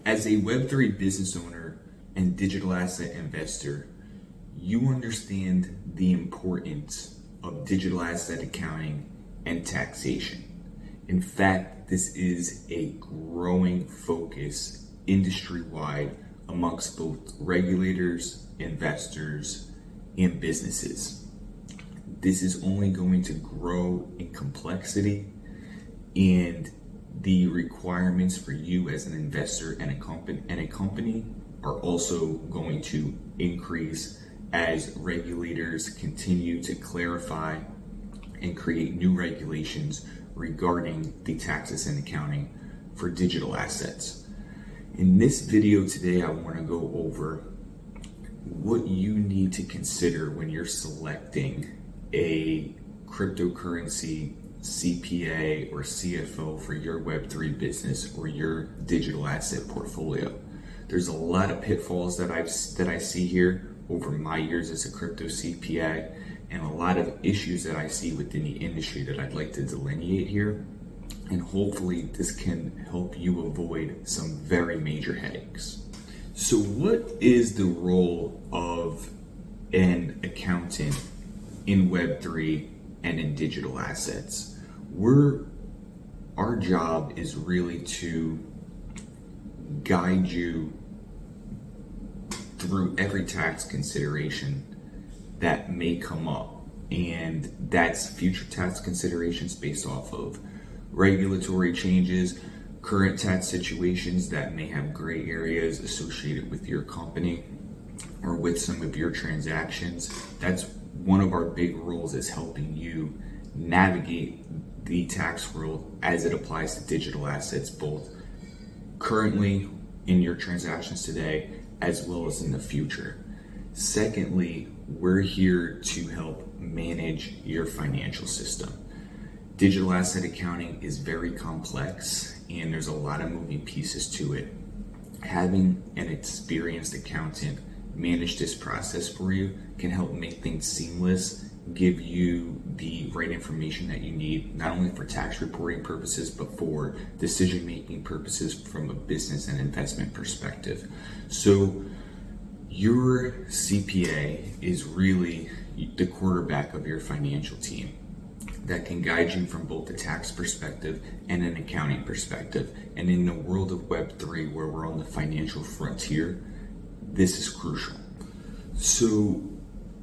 As a Web3 business owner and digital asset investor, you understand the importance of digital asset accounting and taxation. In fact, this is a growing focus industry-wide amongst both regulators, investors, and businesses. This is only going to grow in complexity, and the requirements for you as an investor and a company are also going to increase as regulators continue to clarify and create new regulations regarding the taxes and accounting for digital assets. In this video today, I want to go over what you need to consider when you're selecting a cryptocurrency CPA or CFO for your Web3 business or your digital asset portfolio. There's a lot of pitfalls that I see here over my years as a crypto CPA, and a lot of issues that I see within the industry that I'd like to delineate here. And hopefully this can help you avoid some very major headaches. So what is the role of an accountant in Web3 and in digital assets? Our job is really to guide you through every tax consideration that may come up, and that's future tax considerations based off of regulatory changes, current tax situations that may have gray areas associated with your company or with some of your transactions. That's one of our big roles, is helping you navigate the tax world as it applies to digital assets, both currently in your transactions today as well as in the future. Secondly, we're here to help manage your financial system. Digital asset accounting is very complex and there's a lot of moving pieces to it. Having an experienced accountant manage this process for you can help make things seamless, give you the right information that you need, not only for tax reporting purposes, but for decision-making purposes from a business and investment perspective. So your CPA is really the quarterback of your financial team that can guide you from both a tax perspective and an accounting perspective. And in the world of Web3, where we're on the financial frontier, this is crucial. So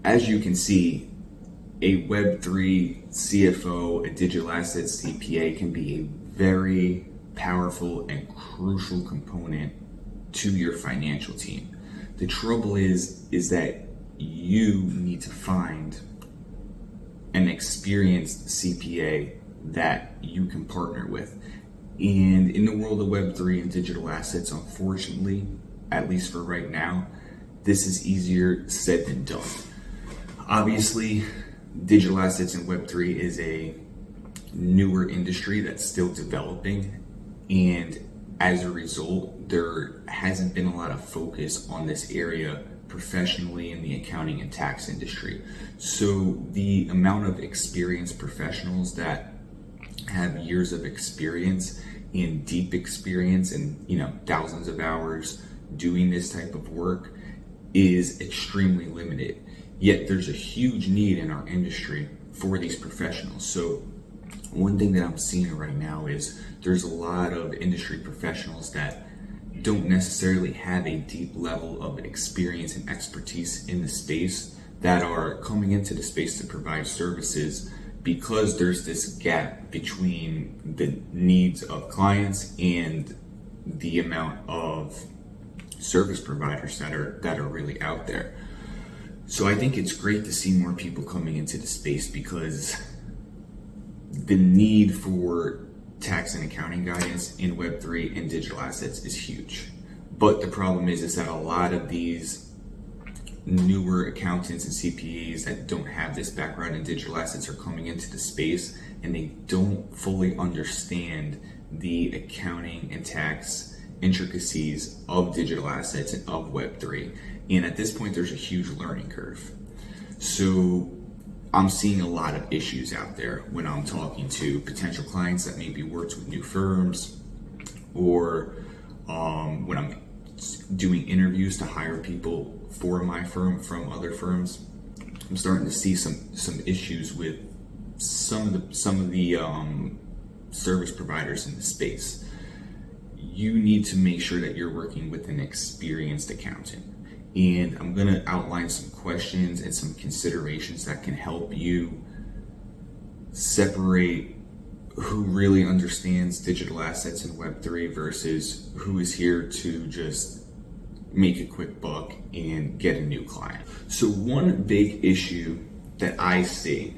as you can see, a Web3 CFO, a digital assets CPA, can be a very powerful and crucial component to your financial team. The trouble is that you need to find an experienced CPA that you can partner with. And in the world of Web3 and digital assets, unfortunately, at least for right now, this is easier said than done. Obviously, digital assets and Web3 is a newer industry that's still developing, and as a result, there hasn't been a lot of focus on this area professionally in the accounting and tax industry. So the amount of experienced professionals that have years of experience and deep experience and thousands of hours doing this type of work is extremely limited. Yet there's a huge need in our industry for these professionals. So one thing that I'm seeing right now is there's a lot of industry professionals that don't necessarily have a deep level of experience and expertise in the space that are coming into the space to provide services, because there's this gap between the needs of clients and the amount of service providers that are really out there. So I think it's great to see more people coming into the space, because the need for tax and accounting guidance in Web3 and digital assets is huge. But the problem is that a lot of these newer accountants and CPAs that don't have this background in digital assets are coming into the space, and they don't fully understand the accounting and tax intricacies of digital assets and of Web3. And at this point, there's a huge learning curve. So I'm seeing a lot of issues out there when I'm talking to potential clients that maybe worked with new firms, or when I'm doing interviews to hire people for my firm from other firms, I'm starting to see some issues with some of the service providers in the space. You need to make sure that you're working with an experienced accountant. And I'm going to outline some questions and some considerations that can help you separate who really understands digital assets in Web3 versus who is here to just make a quick buck and get a new client. So one big issue that I see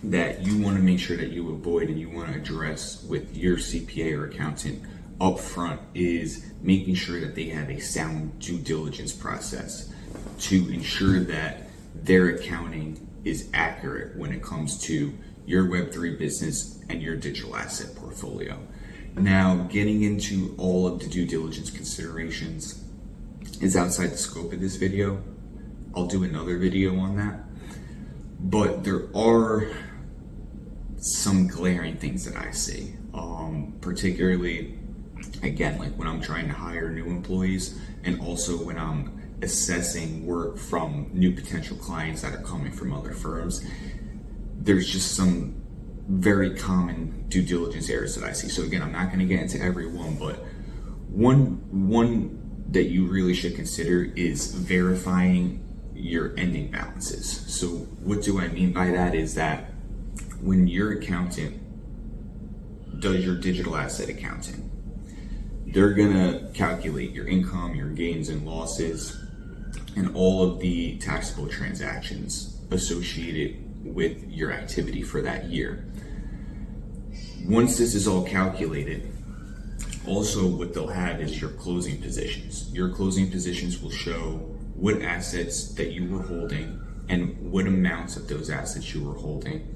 that you want to make sure that you avoid and you want to address with your CPA or accountant up front is making sure that they have a sound due diligence process to ensure that their accounting is accurate when it comes to your Web3 business and your digital asset portfolio. Now, getting into all of the due diligence considerations is outside the scope of this video. I'll do another video on that. But there are some glaring things that I see, particularly, again, like when I'm trying to hire new employees and also when I'm assessing work from new potential clients that are coming from other firms. There's just some very common due diligence errors that I see. So again, I'm not going to get into every one, but one that you really should consider is verifying your ending balances. So what do I mean by that is that when your accountant does your digital asset accounting, they're gonna calculate your income, your gains and losses, and all of the taxable transactions associated with your activity for that year. Once this is all calculated, also what they'll have is your closing positions. Your closing positions will show what assets that you were holding and what amounts of those assets you were holding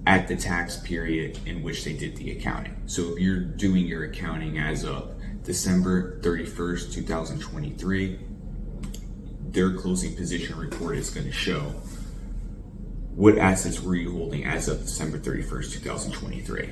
at the tax period in which they did the accounting. So if you're doing your accounting as of December 31st, 2023, their closing position report is going to show what assets were you holding as of December 31st, 2023.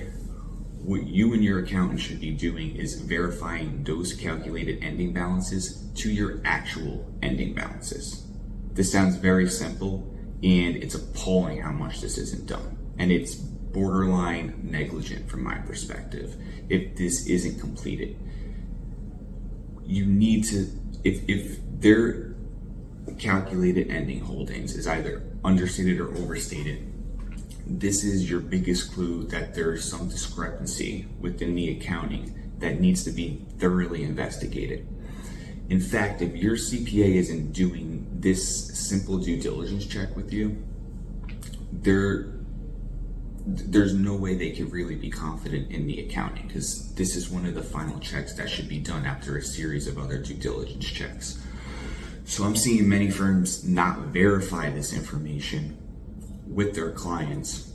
What you and your accountant should be doing is verifying those calculated ending balances to your actual ending balances. This sounds very simple, and it's appalling how much this isn't done. And it's borderline negligent from my perspective if this isn't completed. You need to, if their calculated ending holdings is either understated or overstated, this is your biggest clue that there's some discrepancy within the accounting that needs to be thoroughly investigated. In fact, if your CPA isn't doing this simple due diligence check with you, there's no way they could really be confident in the accounting, because this is one of the final checks that should be done after a series of other due diligence checks. So I'm seeing many firms not verify this information with their clients,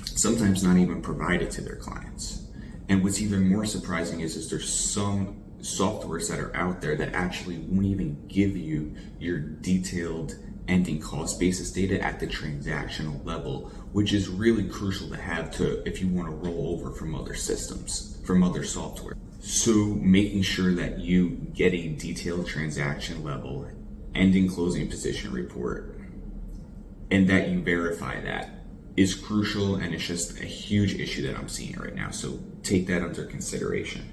sometimes not even provide it to their clients. And what's even more surprising is there's some softwares that are out there that actually won't even give you your detailed ending cost basis data at the transactional level, which is really crucial to have if you want to roll over from other systems, from other software. So making sure that you get a detailed transaction level ending closing position report and that you verify that is crucial, and it's just a huge issue that I'm seeing right now. So take that under consideration.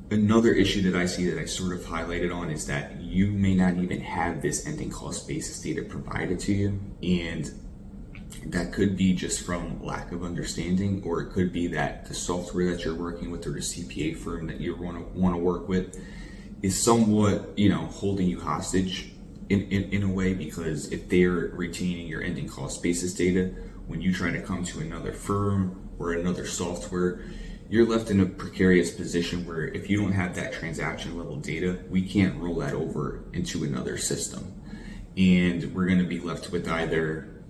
Another issue that I see that I sort of highlighted on is that you may not even have this ending cost basis data provided to you, and that could be just from lack of understanding, or it could be that the software that you're working with or the CPA firm that you want to work with is somewhat, holding you hostage in a way, because if they're retaining your ending cost basis data, when you try to come to another firm or another software, you're left in a precarious position where if you don't have that transaction level data, we can't roll that over into another system. And we're going to be left with either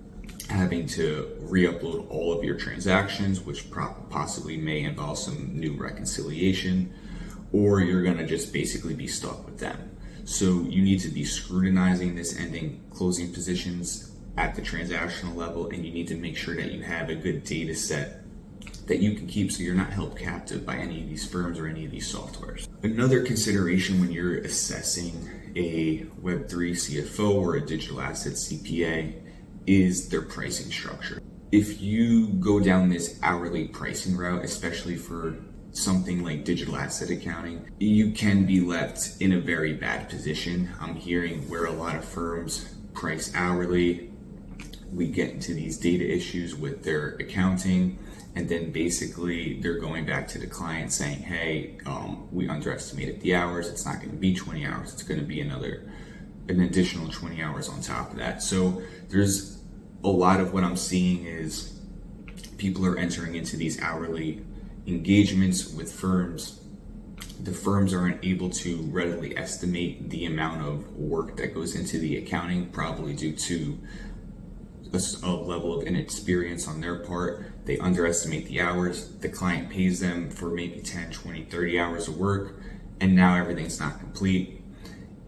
having to re-upload all of your transactions, which possibly may involve some new reconciliation, or you're going to just basically be stuck with them. So you need to be scrutinizing this ending closing positions at the transactional level, and you need to make sure that you have a good data set that you can keep so you're not held captive by any of these firms or any of these softwares. Another consideration when you're assessing a Web3 CFO or a digital asset CPA is their pricing structure. If you go down this hourly pricing route, especially for something like digital asset accounting, you can be left in a very bad position. I'm hearing where a lot of firms price hourly. We get into these data issues with their accounting, and then basically they're going back to the client saying, hey, we underestimated the hours. It's not going to be 20 hours. It's going to be an additional 20 hours on top of that. So there's a lot of what I'm seeing is people are entering into these hourly engagements with firms. The firms aren't able to readily estimate the amount of work that goes into the accounting, probably due to a level of inexperience on their part. They underestimate the hours. The client pays them for maybe 10, 20, 30 hours of work, and now everything's not complete.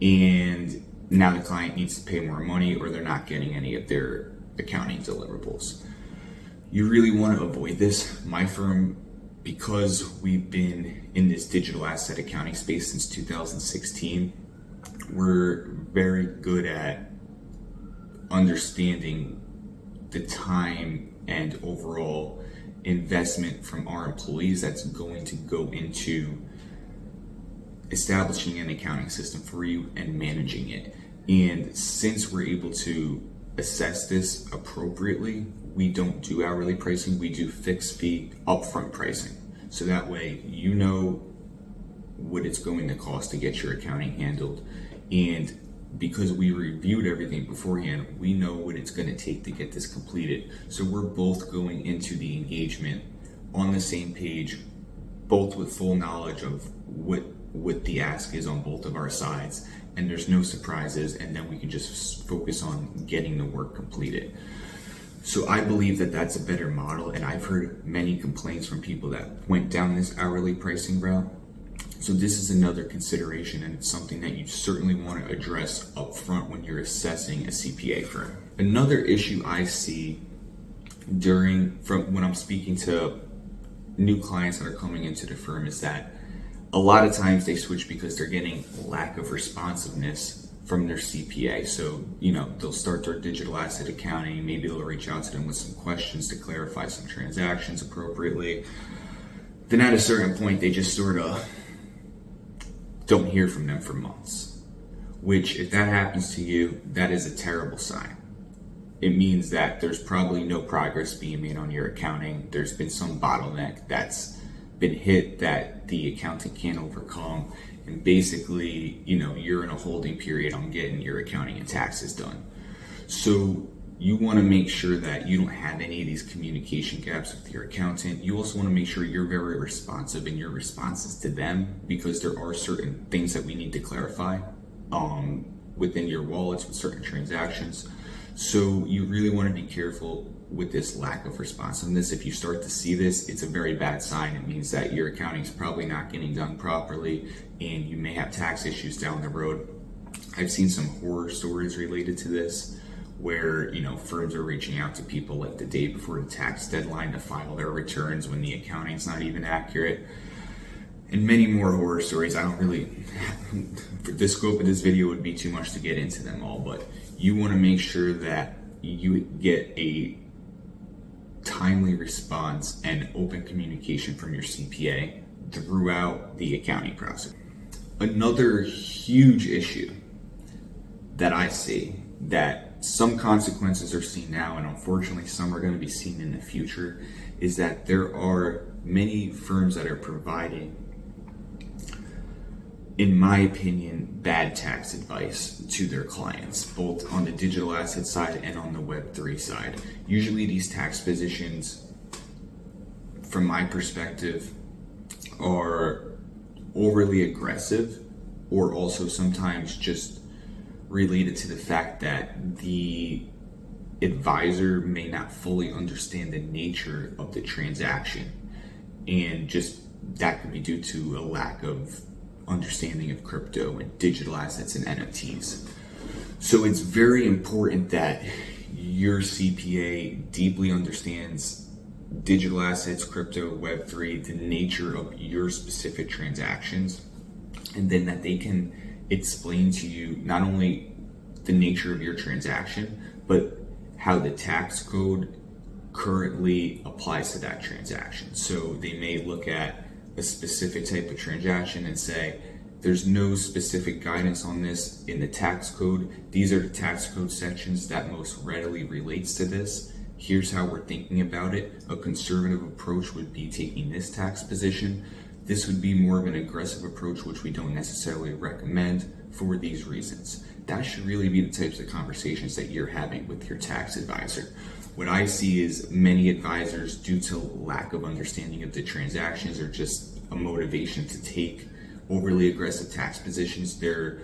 And now the client needs to pay more money, or they're not getting any of their accounting deliverables. You really want to avoid this. My firm, because we've been in this digital asset accounting space since 2016, we're very good at understanding the time and overall investment from our employees that's going to go into establishing an accounting system for you and managing it. And since we're able to assess this appropriately, we don't do hourly pricing, we do fixed fee upfront pricing. So that way you know what it's going to cost to get your accounting handled. And because we reviewed everything beforehand, we know what it's going to take to get this completed. So we're both going into the engagement on the same page, both with full knowledge of what the ask is on both of our sides, and there's no surprises, and then we can just focus on getting the work completed. So I believe that that's a better model, and I've heard many complaints from people that went down this hourly pricing route. So this is another consideration, and it's something that you certainly want to address up front when you're assessing a CPA firm. Another issue I see from when I'm speaking to new clients that are coming into the firm is that a lot of times they switch because they're getting lack of responsiveness from their CPA. So, they'll start their digital asset accounting, maybe they'll reach out to them with some questions to clarify some transactions appropriately. Then at a certain point, they just sort of don't hear from them for months, which if that happens to you, that is a terrible sign. It means that there's probably no progress being made on your accounting. There's been some bottleneck that's been hit that the accountant can't overcome. And basically, you're in a holding period on getting your accounting and taxes done. So you want to make sure that you don't have any of these communication gaps with your accountant. You also want to make sure you're very responsive in your responses to them, because there are certain things that we need to clarify within your wallets with certain transactions. So you really want to be careful with this lack of responsiveness. If you start to see this, it's a very bad sign. It means that your accounting is probably not getting done properly, and you may have tax issues down the road. I've seen some horror stories related to this, where firms are reaching out to people like the day before the tax deadline to file their returns when the accounting's not even accurate, and many more horror stories. I don't really, for the scope of this video would be too much to get into them all, but you want to make sure that you get a timely response and open communication from your CPA throughout the accounting process. Another huge issue that I see, that some consequences are seen now, and unfortunately some are going to be seen in the future, is that there are many firms that are providing, in my opinion, bad tax advice to their clients, both on the digital asset side and on the Web3 side. Usually these tax positions, from my perspective, are overly aggressive, or also sometimes just related to the fact that the advisor may not fully understand the nature of the transaction, and just that could be due to a lack of understanding of crypto and digital assets and NFTs. So it's very important that your CPA deeply understands digital assets, crypto, Web3, the nature of your specific transactions, and then that they can explain to you not only the nature of your transaction, but how the tax code currently applies to that transaction. So they may look at a specific type of transaction and say, there's no specific guidance on this in the tax code. These are the tax code sections that most readily relates to this. Here's how we're thinking about it. A conservative approach would be taking this tax position. This would be more of an aggressive approach, which we don't necessarily recommend for these reasons. That should really be the types of conversations that you're having with your tax advisor. What I see is many advisors, due to lack of understanding of the transactions or just a motivation to take overly aggressive tax positions, they're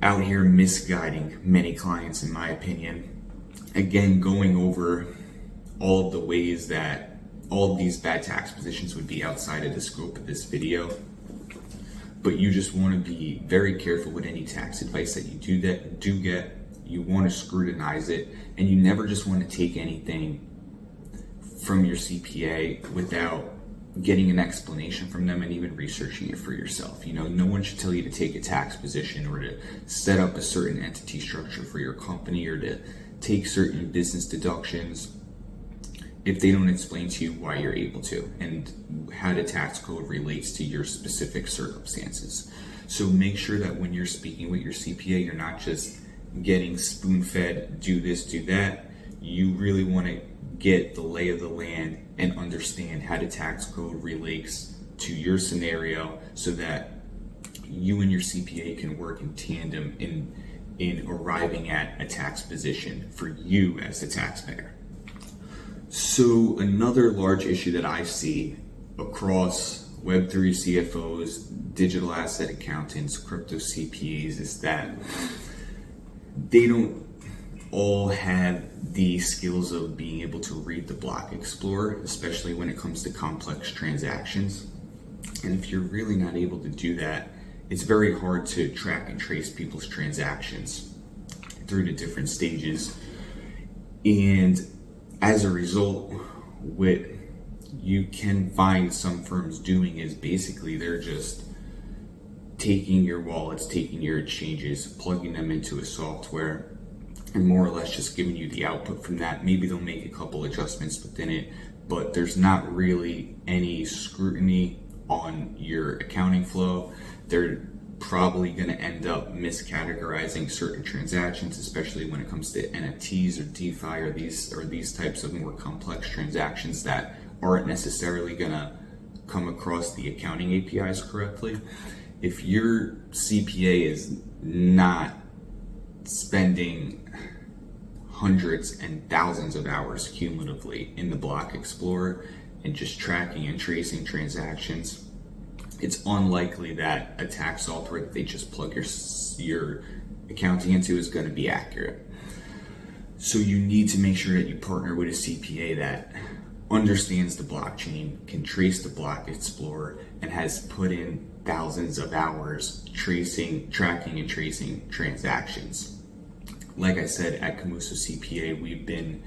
out here misguiding many clients, in my opinion. Again, going over all of the ways that all of these bad tax positions would be outside of the scope of this video. But you just want to be very careful with any tax advice that you do get. You want to scrutinize it, and you never just want to take anything from your CPA without getting an explanation from them and even researching it for yourself. No one should tell you to take a tax position or to set up a certain entity structure for your company or to take certain business deductions if they don't explain to you why you're able to and how the tax code relates to your specific circumstances. So make sure that when you're speaking with your CPA, you're not just getting spoon-fed, do this, do that. You really want to get the lay of the land and understand how the tax code relates to your scenario so that you and your CPA can work in tandem in arriving at a tax position for you as the taxpayer. So another large issue that I see across Web3 CFOs, digital asset accountants, crypto CPAs is that they don't all have the skills of being able to read the block explorer, especially when it comes to complex transactions. And if you're really not able to do that, it's very hard to track and trace people's transactions through the different stages. And as a result, what you can find some firms doing is basically they're just taking your wallets, taking your exchanges, plugging them into a software, and more or less just giving you the output from that. Maybe they'll make a couple adjustments within it, but there's not really any scrutiny on your accounting flow. They're probably going to end up miscategorizing certain transactions, especially when it comes to NFTs or DeFi or these types of more complex transactions that aren't necessarily going to come across the accounting APIs correctly. If your CPA is not spending hundreds and thousands of hours cumulatively in the block explorer and just tracking and tracing transactions, it's unlikely that a tax software that they just plug your accounting into is going to be accurate. So you need to make sure that you partner with a CPA that understands the blockchain, can trace the block explorer, and has put in thousands of hours tracking and tracing transactions. Like I said, at Camuso CPA, we've been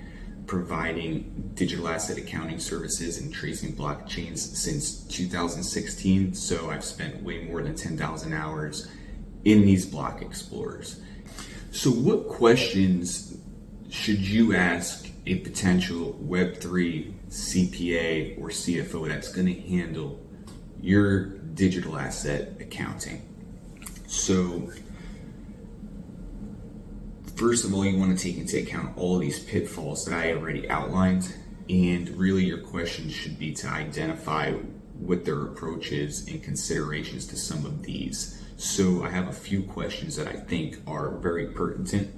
providing digital asset accounting services and tracing blockchains since 2016. So I've spent way more than 10,000 hours in these block explorers. So what questions should you ask a potential Web3 CPA or CFO that's going to handle your digital asset accounting? So first of all, you want to take into account all of these pitfalls that I already outlined, and really your question should be to identify what their approach is and considerations to some of these. So I have a few questions that I think are very pertinent.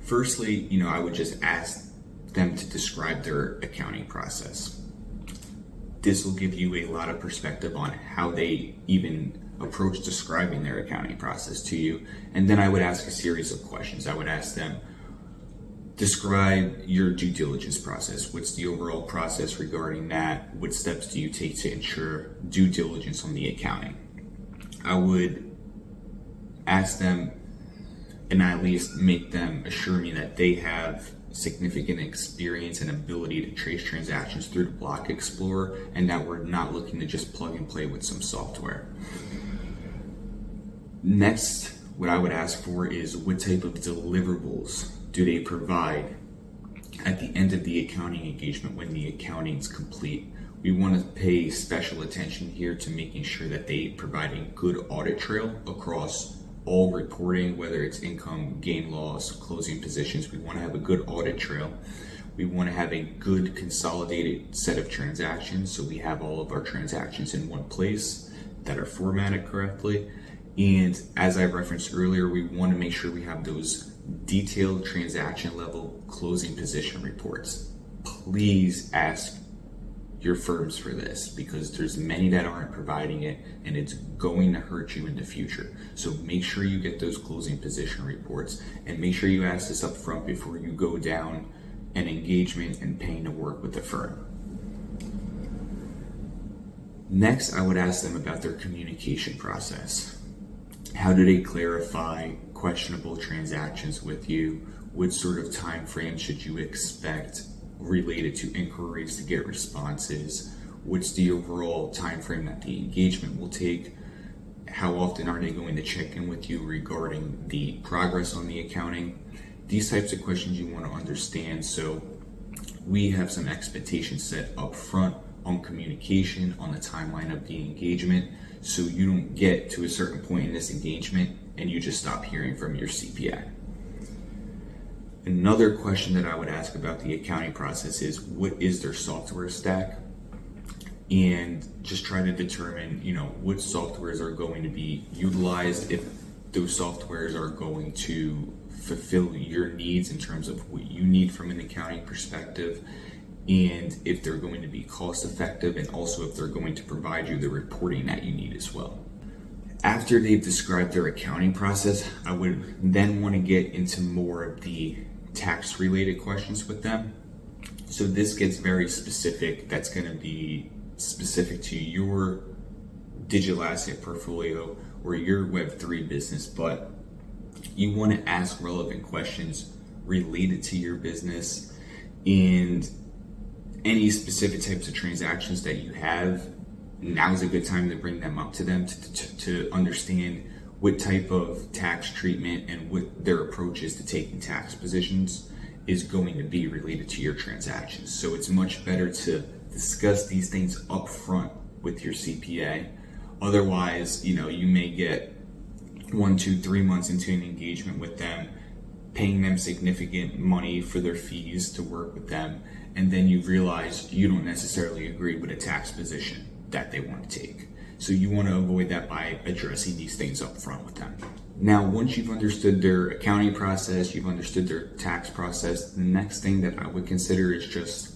Firstly, I would just ask them to describe their accounting process. This will give you a lot of perspective on how they even approach describing their accounting process to you. And then I would ask a series of questions. I would ask them, describe your due diligence process. What's the overall process regarding that? What steps do you take to ensure due diligence on the accounting? I would ask them, and at least make them assure me that they have significant experience and ability to trace transactions through the Block Explorer, and that we're not looking to just plug and play with some software. Next, what I would ask for is what type of deliverables do they provide at the end of the accounting engagement when the accounting is complete. We want to pay special attention here to making sure that they provide a good audit trail across all reporting, whether it's income, gain, loss, closing positions. We want to have a good audit trail. We want to have a good consolidated set of transactions, so we have all of our transactions in one place that are formatted correctly. And as I referenced earlier, we want to make sure we have those detailed transaction level closing position reports. Please ask your firms for this, because there's many that aren't providing it and it's going to hurt you in the future. So make sure you get those closing position reports, and make sure you ask this up front before you go down an engagement and paying to work with the firm. Next, I would ask them about their communication process. How do they clarify questionable transactions with you? What sort of time frame should you expect related to inquiries to get responses? What's the overall time frame that the engagement will take? How often are they going to check in with you regarding the progress on the accounting? These types of questions you want to understand, so we have some expectations set up front on communication, on the timeline of the engagement, so you don't get to a certain point in this engagement and you just stop hearing from your CPA. Another question that I would ask about the accounting process is, what is their software stack? And just try to determine, what softwares are going to be utilized, if those softwares are going to fulfill your needs in terms of what you need from an accounting perspective, and if they're going to be cost effective, and also if they're going to provide you the reporting that you need as well. After they've described their accounting process, I would then want to get into more of the tax related questions with them. So this gets very specific. That's going to be specific to your digital asset portfolio or your Web3 business, but you want to ask relevant questions related to your business and any specific types of transactions that you have. Now's a good time to bring them up to them to understand what type of tax treatment and what their approach is to taking tax positions is going to be related to your transactions. So it's much better to discuss these things up front with your CPA. Otherwise, you may get 1, 2, 3 months into an engagement with them, paying them significant money for their fees to work with them, and then you realize you don't necessarily agree with a tax position that they want to take. So you want to avoid that by addressing these things up front with them. Now, once you've understood their accounting process, you've understood their tax process, the next thing that I would consider is just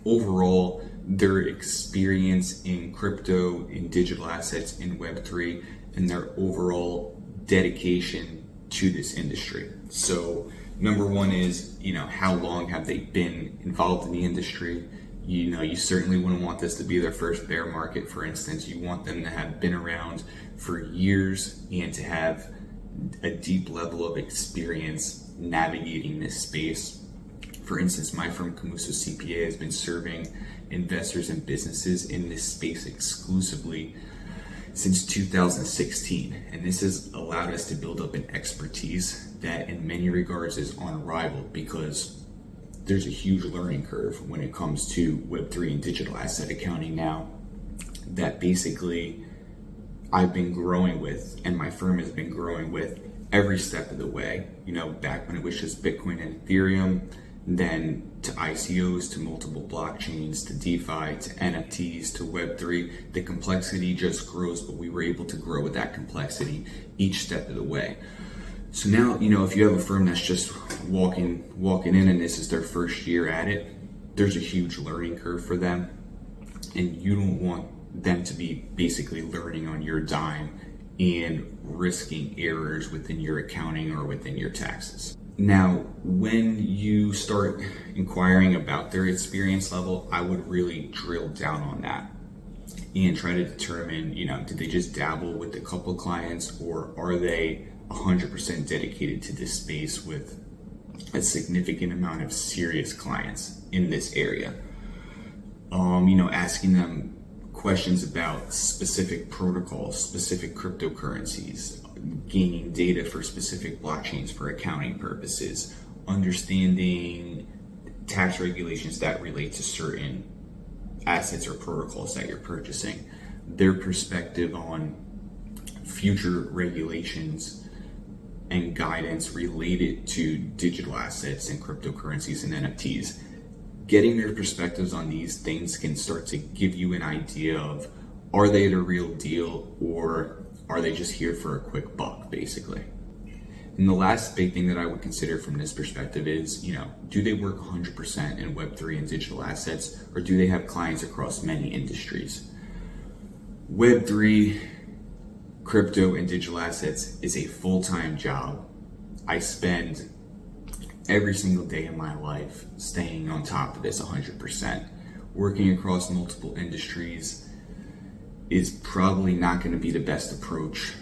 overall their experience in crypto, in digital assets, in Web3, and their overall dedication to this industry. So number one is, how long have they been involved in the industry? You certainly wouldn't want this to be their first bear market, for instance. You want them to have been around for years and to have a deep level of experience navigating this space. For instance, my firm, Camuso CPA, has been serving investors and businesses in this space exclusively since 2016. And this has allowed us to build up an expertise that in many regards is unrivaled, because there's a huge learning curve when it comes to Web3 and digital asset accounting now that basically I've been growing with, and my firm has been growing with every step of the way. Back when it was just Bitcoin and Ethereum, then to ICOs, to multiple blockchains, to DeFi, to NFTs, to Web3, the complexity just grows, but we were able to grow with that complexity each step of the way. So now, if you have a firm that's just walking in and this is their first year at it, there's a huge learning curve for them, and you don't want them to be basically learning on your dime and risking errors within your accounting or within your taxes. Now, when you start inquiring about their experience level, I would really drill down on that and try to determine, did they just dabble with a couple of clients, or are they 100% dedicated to this space with a significant amount of serious clients in this area. Asking them questions about specific protocols, specific cryptocurrencies, gaining data for specific blockchains for accounting purposes, understanding tax regulations that relate to certain assets or protocols that you're purchasing, their perspective on future regulations and guidance related to digital assets and cryptocurrencies and NFTs. Getting their perspectives on these things can start to give you an idea of, are they the real deal or are they just here for a quick buck, basically? And the last big thing that I would consider from this perspective is, do they work 100% in Web3 and digital assets, or do they have clients across many industries? Web3, crypto, and digital assets is a full-time job. I spend every single day of my life staying on top of this 100%. Working across multiple industries is probably not going to be the best approach,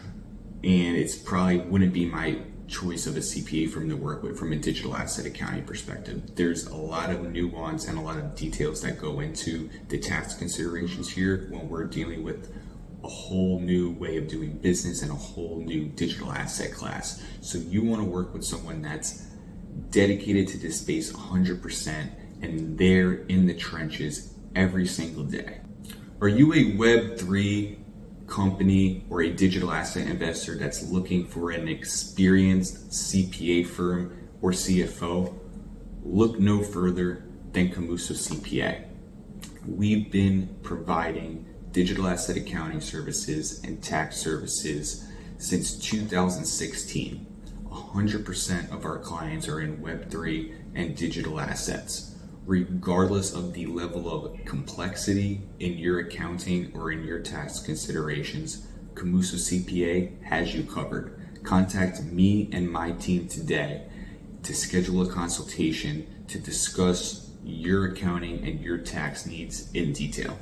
and it's probably wouldn't be my choice of a CPA firm to work with from a digital asset accounting perspective. There's a lot of nuance and a lot of details that go into the tax considerations here when we're dealing with a whole new way of doing business and a whole new digital asset class. So you want to work with someone that's dedicated to this space 100% and they're in the trenches every single day. Are you a Web3 company or a digital asset investor that's looking for an experienced CPA firm or CFO? Look no further than Camuso CPA. We've been providing digital asset accounting services and tax services since 2016. 100% of our clients are in Web3 and digital assets. Regardless of the level of complexity in your accounting or in your tax considerations, Camuso CPA has you covered. Contact me and my team today to schedule a consultation to discuss your accounting and your tax needs in detail.